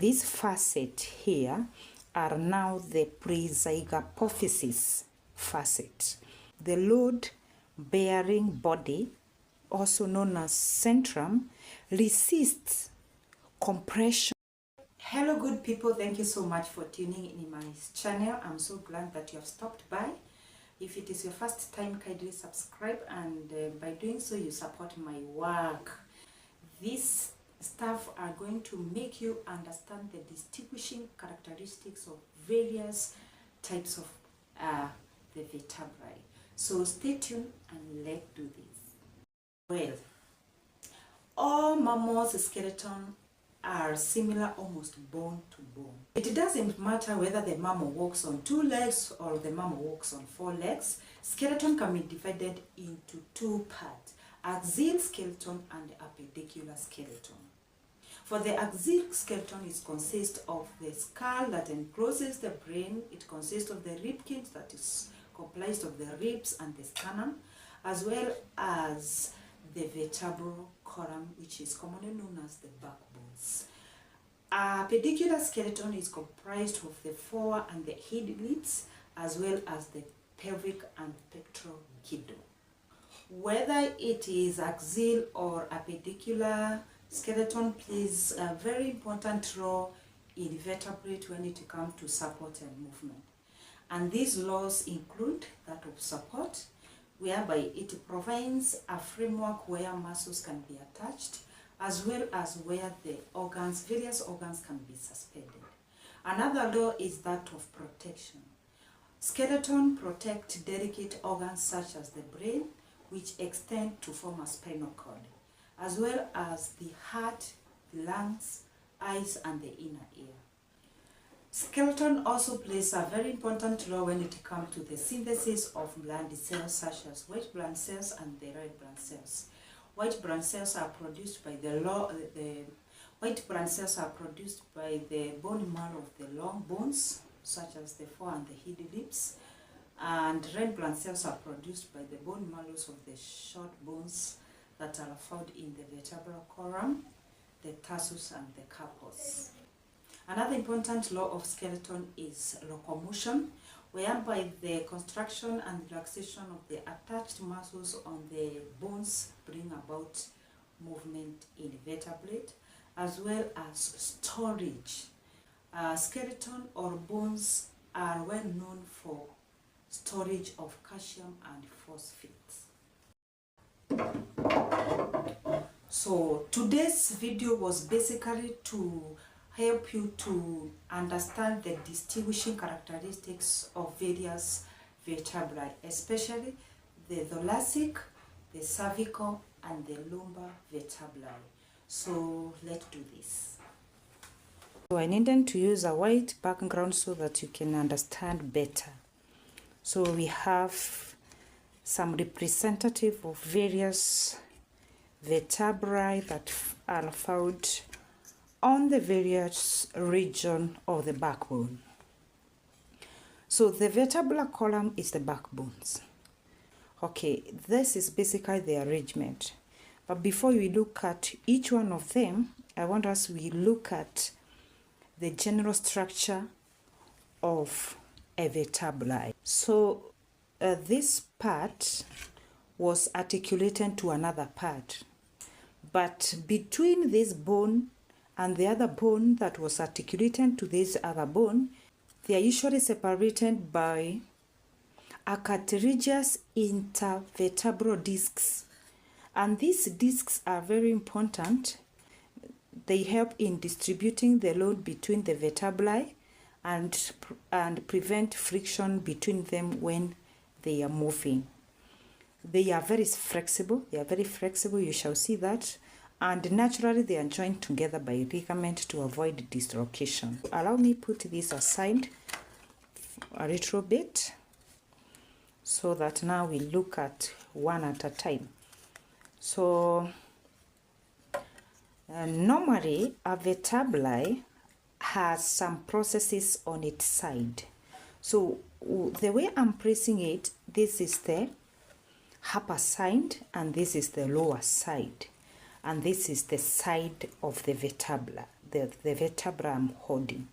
this facet here are now the pre-zygapophysis facet. The load-bearing body, also known as centrum, resists compression. Hello good people, thank you so much for tuning in my channel. I'm so glad that you have stopped by. If it is your first time, kindly subscribe, and by doing so you support my work. These stuff are going to make you understand the distinguishing characteristics of various types of the vertebrae. So stay tuned and let's do this. Well, all mammals' skeleton are similar, almost bone to bone. It doesn't matter whether the mammal walks on 2 legs or the mammal walks on 4 legs. Skeleton can be divided into 2 parts: axial skeleton and appendicular skeleton. For the axial skeleton, it consists of the skull that encloses the brain. It consists of the rib cage that is comprised of the ribs and the sternum, as well as the vertebral column, which is commonly known as the backbones. Appendicular skeleton is comprised of the fore and the head lids, as well as the pelvic and pectoral girdle. Whether it is axial or appendicular, skeleton plays a very important role in vertebrate when it comes to support and movement. And these laws include that of support, whereby it provides a framework where muscles can be attached, as well as where the organs, various organs, can be suspended. Another law is that of protection. Skeleton protect delicate organs such as the brain, which extend to form a spinal cord, as well as the heart, the lungs, eyes, and the inner ear. Skeleton also plays a very important role when it comes to the synthesis of blood cells, such as white blood cells and the red blood cells. White blood cells are produced by the bone marrow of the long bones, such as the fore and the hind limbs, and red blood cells are produced by the bone marrows of the short bones that are found in the vertebral column, the tarsus, and the carpus. Another important law of skeleton is locomotion, whereby the construction and relaxation of the attached muscles on the bones bring about movement in vertebrate, as well as storage. Skeleton or bones are well known for storage of calcium and phosphates. So today's video was basically to help you to understand the distinguishing characteristics of various vertebrae, especially the thoracic, the cervical, and the lumbar vertebrae. So let's do this. So I needed to use a white background so that you can understand better. So we have some representative of various vertebrae that are found on the various region of the backbone. So the vertebral column is the backbones. Okay, this is basically the arrangement. But before we look at each one of them, I want us to look at the general structure of a vertebrae. So this part was articulated to another part, but between this bone and the other bone that was articulated to this other bone, they are usually separated by a cartilaginous intervertebral discs. And these discs are very important. They help in distributing the load between the vertebrae and prevent friction between them when they are moving. They are very flexible. You shall see that. And naturally they are joined together by ligament to avoid dislocation. Allow me put this aside a little bit so that now we look at one at a time. So normally a vertebrae has some processes on its side. So the way I'm placing it, this is the upper side and this is the lower side. And this is the side of the vertebra. the vertebra I'm holding.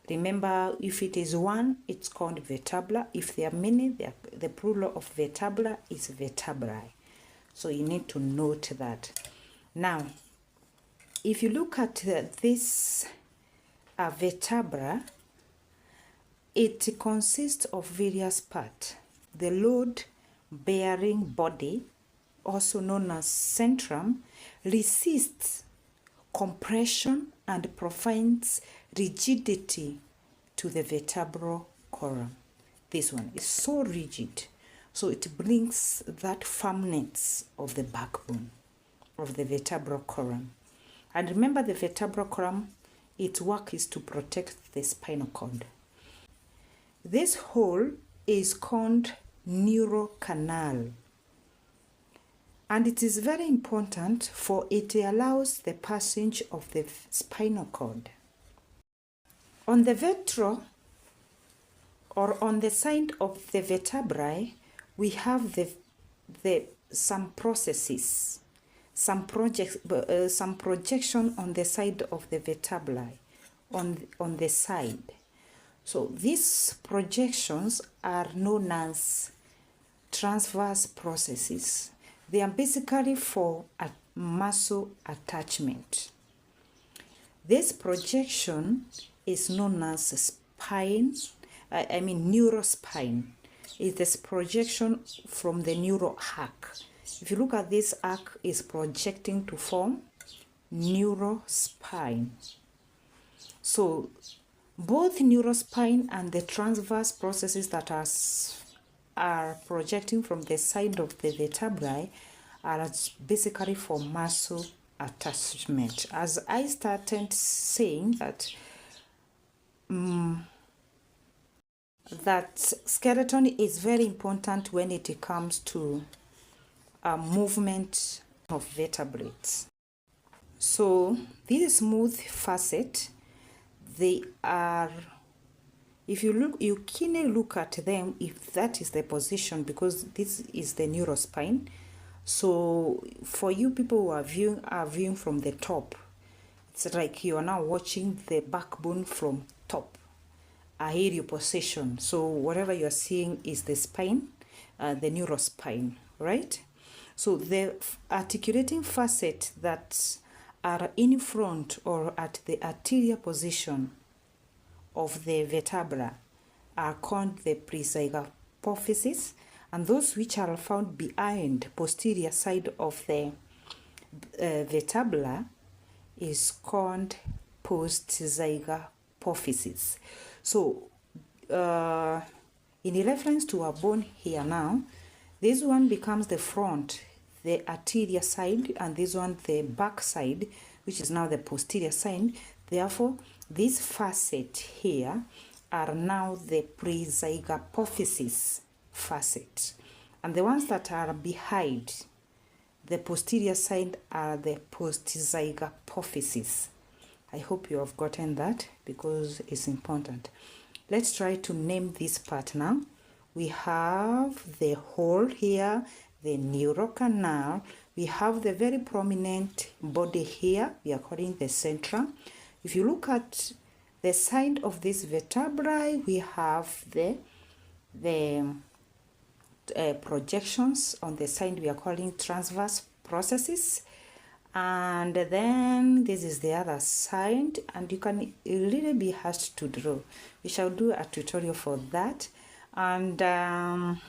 Remember, if it is one, it's called vertebra. If there are many, the plural of vertebra is vertebrae. So you need to note that. Now, if you look at this vertebra, it consists of various parts. The load-bearing body, also known as centrum, resists compression and provides rigidity to the vertebral column. This one is so rigid, so it brings that firmness of the backbone of the vertebral column. And remember, the vertebral column, its work is to protect the spinal cord. This hole is called neurocanal, and it is very important, for it allows the passage of the spinal cord. On the vertebra, or on the side of the vertebrae, we have some processes, some projection on the side of the vertebrae, on the side. So these projections are known as transverse processes. They are basically for a muscle attachment. This projection is known as spine, neurospine. It is projection from the neural arc. If you look at this arc, is projecting to form neurospine. So both neurospine and the transverse processes that are projecting from the side of the vertebrae are basically for muscle attachment. As I started saying that skeleton is very important when it comes to movement of vertebrates. So these smooth facet, they are, if you keenly look at them, if that is the position, because this is the neurospine. So for you people who are viewing from the top, it's like you are now watching the backbone from top, a aerial position. So whatever you are seeing is the spine, the neurospine, right? So the articulating facet that are in front or at the anterior position of the vertebra are called the presygapophysis, and those which are found behind posterior side of the vertebra is called postzygapophysis. So in reference to our bone here now, this one becomes the front, the anterior side, and this one the back side, which is now the posterior side. Therefore, this facet here are now the presygapophysis facet, and the ones that are behind the posterior side are the postzygapophysis. I hope you have gotten that, because it's important. Let's try to name this part now. We have the hole here, the neurocanal. We have the very prominent body here. We are calling the centrum. If you look at the side of this vertebrae, we have the projections on the side we are calling transverse processes, and then this is the other side, and you can really be asked to draw. We shall do a tutorial for that. And on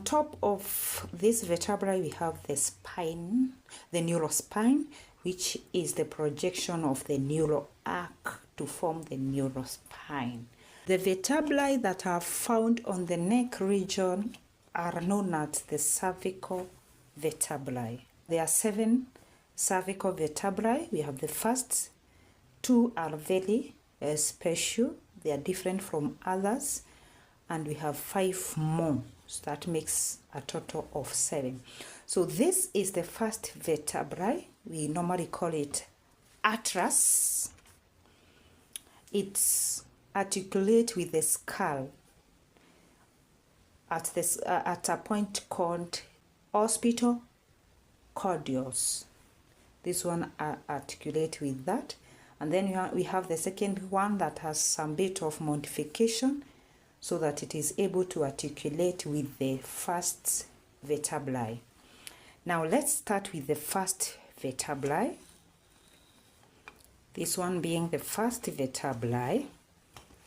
top of this vertebrae, we have the spine, the neurospine, which is the projection of the neural arc to form the neurospine. The vertebrae that are found on the neck region are known as the cervical vertebrae. There are 7 cervical vertebrae. We have the first 2 are very special. They are different from others. And we have 5 more. So that makes a total of 7. So this is the first vertebrae. We normally call it atlas. It's articulate with the skull at a point called occipito-caudals. This one articulate with that, And then we have the second one that has some bit of modification so that it is able to articulate with the first vertebrae. Now let's start with the first vertebrae. This one being the first vertebrae,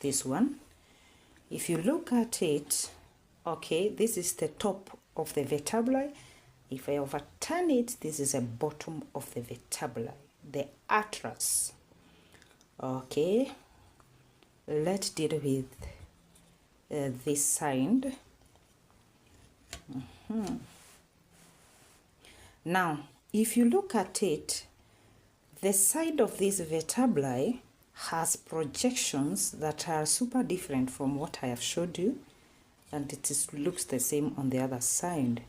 this one. If you look at it, okay, this is the top of the vertebrae. If I overturn it, this is the bottom of the vertebrae, the atlas. Okay, let's deal with this side. Now, if you look at it, the side of this vertebrae has projections that are super different from what I have showed you, and looks the same on the other side.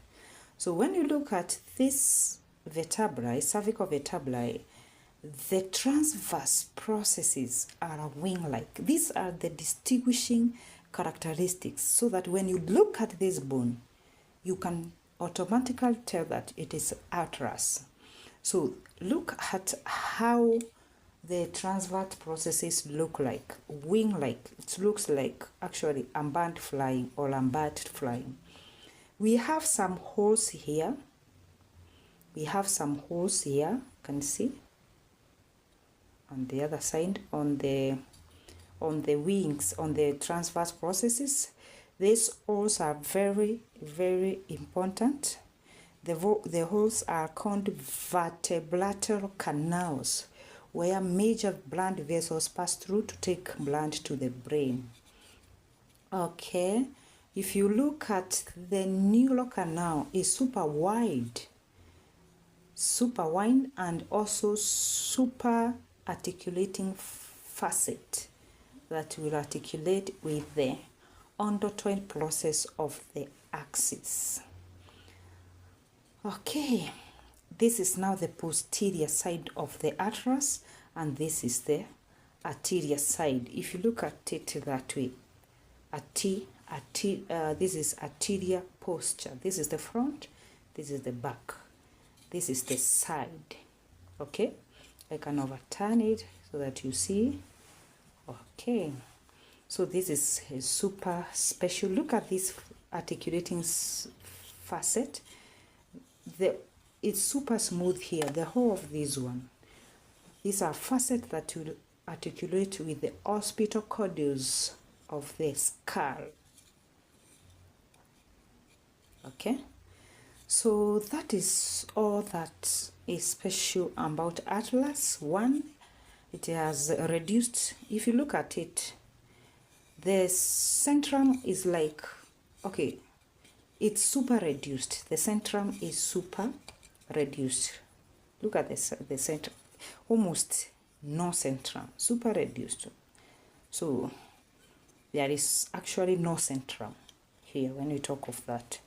So when you look at this vertebrae, cervical vertebrae, the transverse processes are wing-like. These are the distinguishing characteristics, so that when you look at this bone, you can automatically tell that it is atlas. So look at how the transverse processes look like, wing-like. It looks like actually unburned flying or unburned flying. We have some holes here. We have some holes here, you can see. On the other side, on the wings, on the transverse processes, these holes are very, very important. The holes are called vertebral canals, where major blood vessels pass through to take blood to the brain. Okay, if you look at the neural canal, is super wide and also super articulating facet that will articulate with the endotoid process of the axis. Okay, this is now the posterior side of the atlas, and this is the anterior side. If you look at it that way, this is anterior posture. This is the front, this is the back, this is the side. Okay, I can overturn it so that you see. Okay, so this is a super special. Look at this articulating facet. It's super smooth here, the whole of this one. These are facets that will articulate with the occipital cortex of the skull. Okay, so that is all that is special about atlas. One, it has reduced. If you look at it, the centrum is like, okay, it's super reduced. The centrum is super reduced. Look at this, the center, almost no centrum, super reduced. So there is actually no centrum here when we talk of that.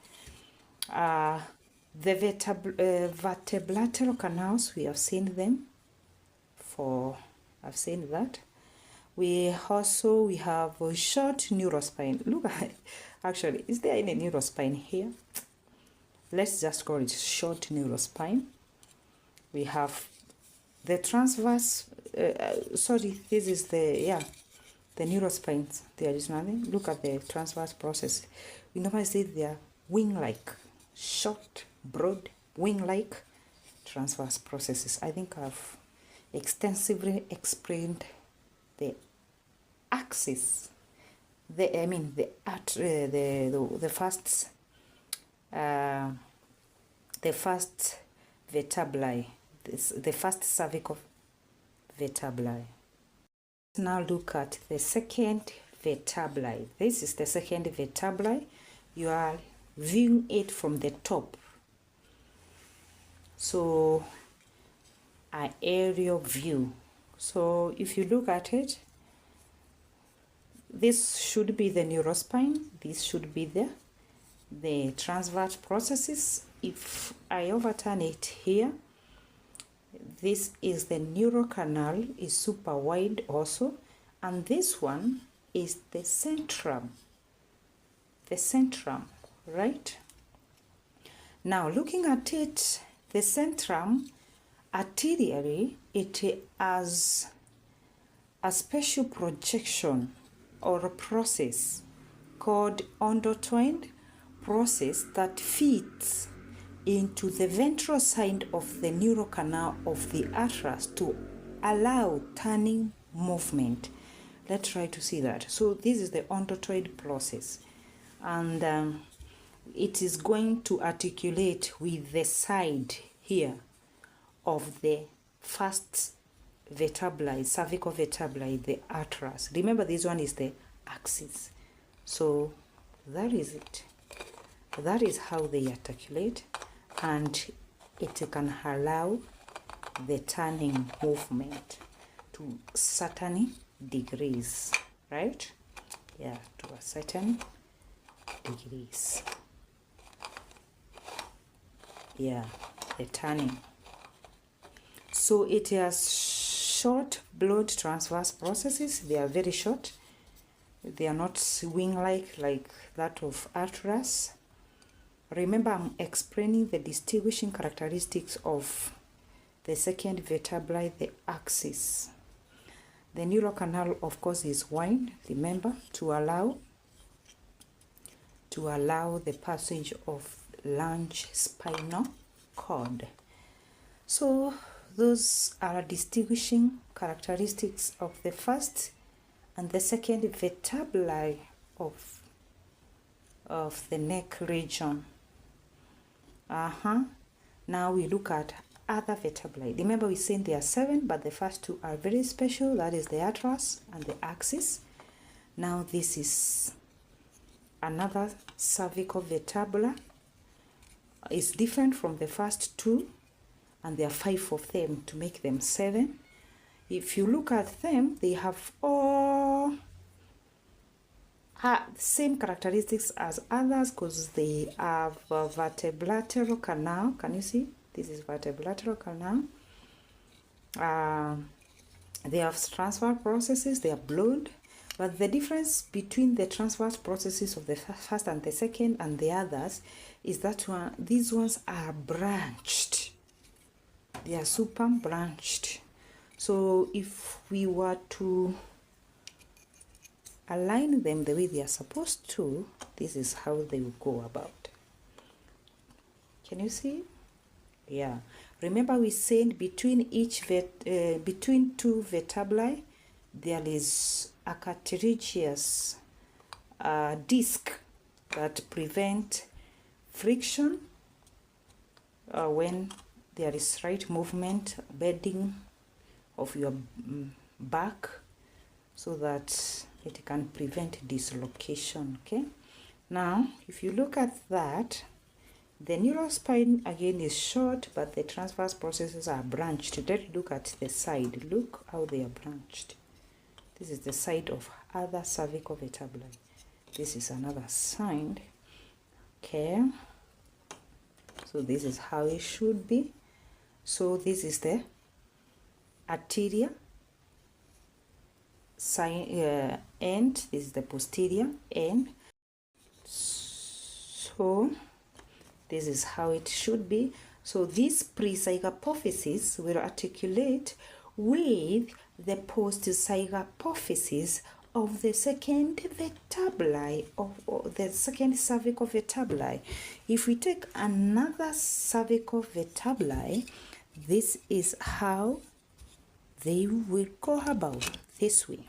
The vertebral canals, we have seen them. I've seen that. We have a short neurospine. Look at it. Actually, is there any neurospine here? Let's just call it short neurospine. We have the transverse, this is the neurospines. There is nothing. Look at the transverse process. We normally say they are wing-like, short, broad, wing-like transverse processes. I think I've extensively explained the axis. The first vertebrae, the first cervical vertebrae. Now look at the second vertebrae. This is the second vertebrae. You are viewing it from the top. So an aerial view. So if you look at it, this should be the neurospine. This should be the transverse processes. If I overturn it here, this is the neural canal, is super wide also, and this one is the centrum. The centrum, right? Now looking at it, the centrum anteriorly, it has a special projection or a process called endotwined process that fits into the ventral side of the neural canal of the atlas to allow turning movement. Let's try to see that. So this is the endotwined process, and it is going to articulate with the side here of the first vertebrae, cervical vertebrae, the atlas. Remember, this one is the axis. So that is it. That is how they articulate, and it can allow the turning movement to certain degrees, right? Yeah, to a certain degrees. Yeah, the turning. So it has short blood transverse processes. They are very short. They are not wing-like like that of atlas. Remember, I'm explaining the distinguishing characteristics of the second vertebrae, the axis. The neural canal, of course, is wide, remember, to allow the passage of large spinal cord. So those are distinguishing characteristics of the first and the second vertebrae of the neck region. Now we look at other vertebrae. Remember, we said there are 7, but the first 2 are very special. That is the atlas and the axis. Now this is another cervical vertebra. It's different from the first 2, and there are 5 of them to make them 7. If you look at them, they have all same characteristics as others, because they have a vertebral canal. Can you see? This is vertebral canal. They have transverse processes. They are blood. But the difference between the transverse processes of the first and the second and the others is that these ones are branched. They are super branched. So if we were to align them the way they are supposed to, this is how they will go about. Can you see? Yeah. Remember, we said between between 2 vertebrae there is a cartilaginous disc that prevent friction when there is right movement, bending of your back, so that it can prevent dislocation. Okay, now if you look at that, the neural spine again is short, but the transverse processes are branched. Let's look at the side. Look how they are branched. This is the side of other cervical vertebrae. This is another side. Okay, so this is how it should be. So this is the anterior side end. This is the posterior end. So this is how it should be. So this pre-zygapophysis will articulate with the post-zygapophysis of the second vertebrae, of the second cervical vertebrae. If we take another cervical vertebrae, this is how they will go about, this way.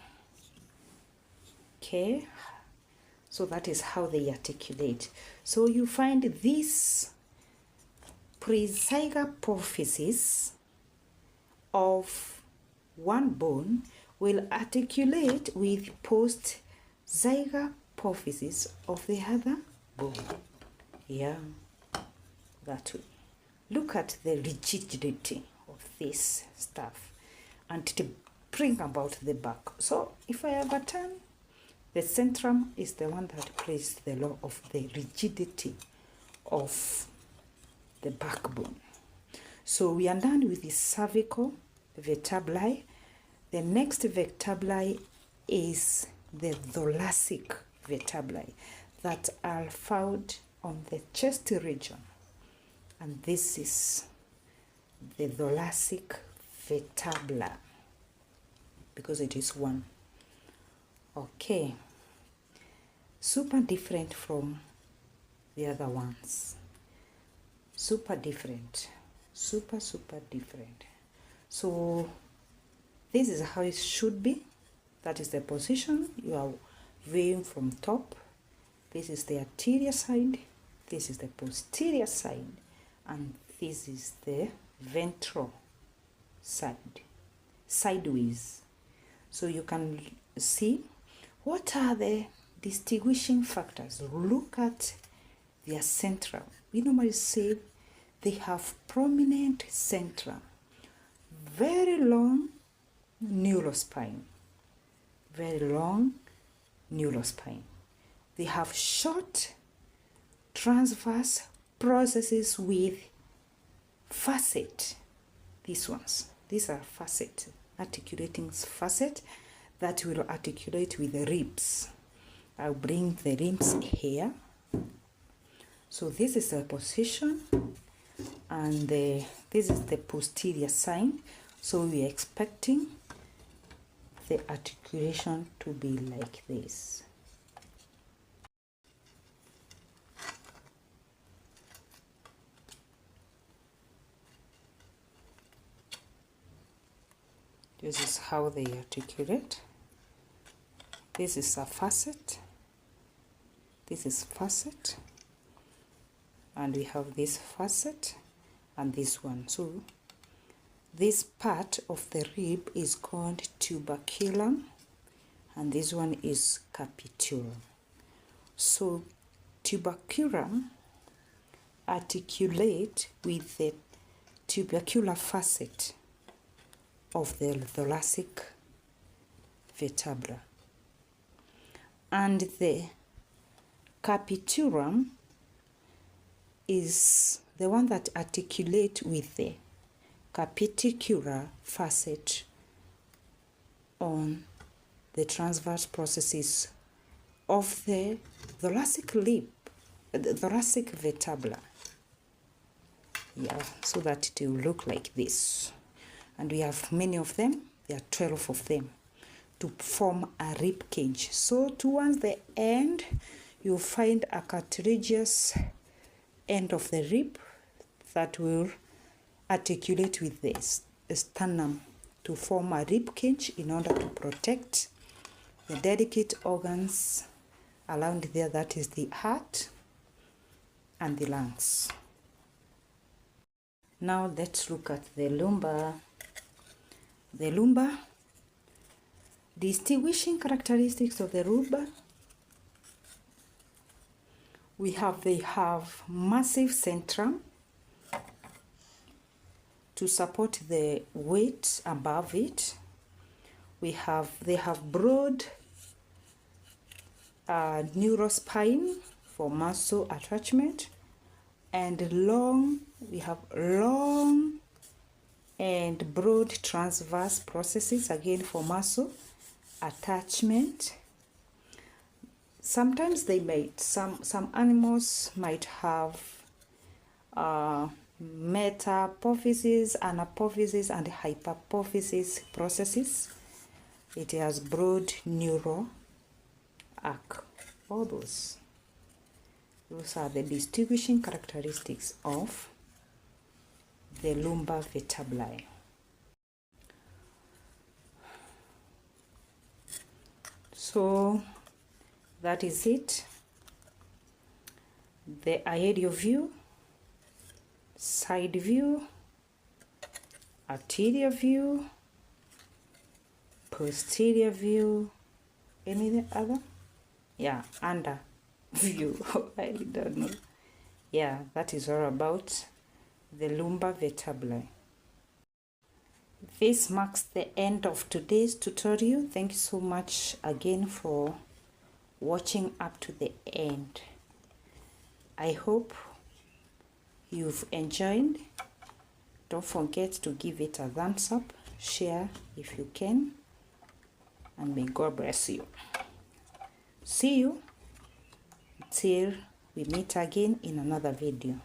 Okay, so that is how they articulate. So you find this pre-zygapophysis of one bone will articulate with post-zygapophysis of the other bone. Yeah, that way. Look at the rigidity of this stuff, and to bring about the back. So if I ever turn, the centrum is the one that plays the law of the rigidity of the backbone. So we are done with the cervical vertebrae. The next vertebrae is the thoracic vertebrae that are found on the chest region, and this is the thoracic vertebra. because it is one. Okay, super different from the other ones. Super different, super different. So this is how it should be. That is the position you are viewing from top. This is the anterior side, this is the posterior side, and this is the ventral side, sideways. So you can see what are the distinguishing factors. Look at their central. We normally say they have prominent central, very long neurospine, very long neurospine. They have short transverse processes with facet. These ones, these are facet, articulating facet that will articulate with the ribs. I'll bring the ribs here. So this is the position, and this is the posterior side. So we're expecting the articulation to be like this. This is how they articulate. This is a facet. This is facet. And we have this facet and this one. So this part of the rib is called tuberculum, and this one is capitulum. So tuberculum articulate with the tubercular facet of the thoracic vertebra, and the capitulum is the one that articulate with the capiticular facet on the transverse processes of the thoracic lip, the thoracic vertebra. Yeah, so that it will look like this. And we have many of them. There are 12 of them to form a rib cage. So towards the end, you'll find a cartilaginous end of the rib that will articulate with this sternum to form a rib cage in order to protect the delicate organs around there, that is the heart and the lungs. Now let's look at the lumbar. The lumbar, distinguishing characteristics of the lumbar. They have massive centrum to support the weight above it. They have broad neurospine for muscle attachment, and we have long and broad transverse processes, again for muscle attachment. Sometimes they might, some animals might have metapophysis, anapophysis, and hyperpophysis processes. It has broad neural arc. All those are the distinguishing characteristics of the lumbar vertebrae. So that is it. The aerial view, side view, anterior view, posterior view, any other? Yeah, under view. I don't know. Yeah, that is all about the lumbar vertebrae. This marks the end of today's tutorial. Thank you so much again for watching up to the end. I hope you've enjoyed. Don't forget to give it a thumbs up, share if you can, and may God bless you. See you till we meet again in another video.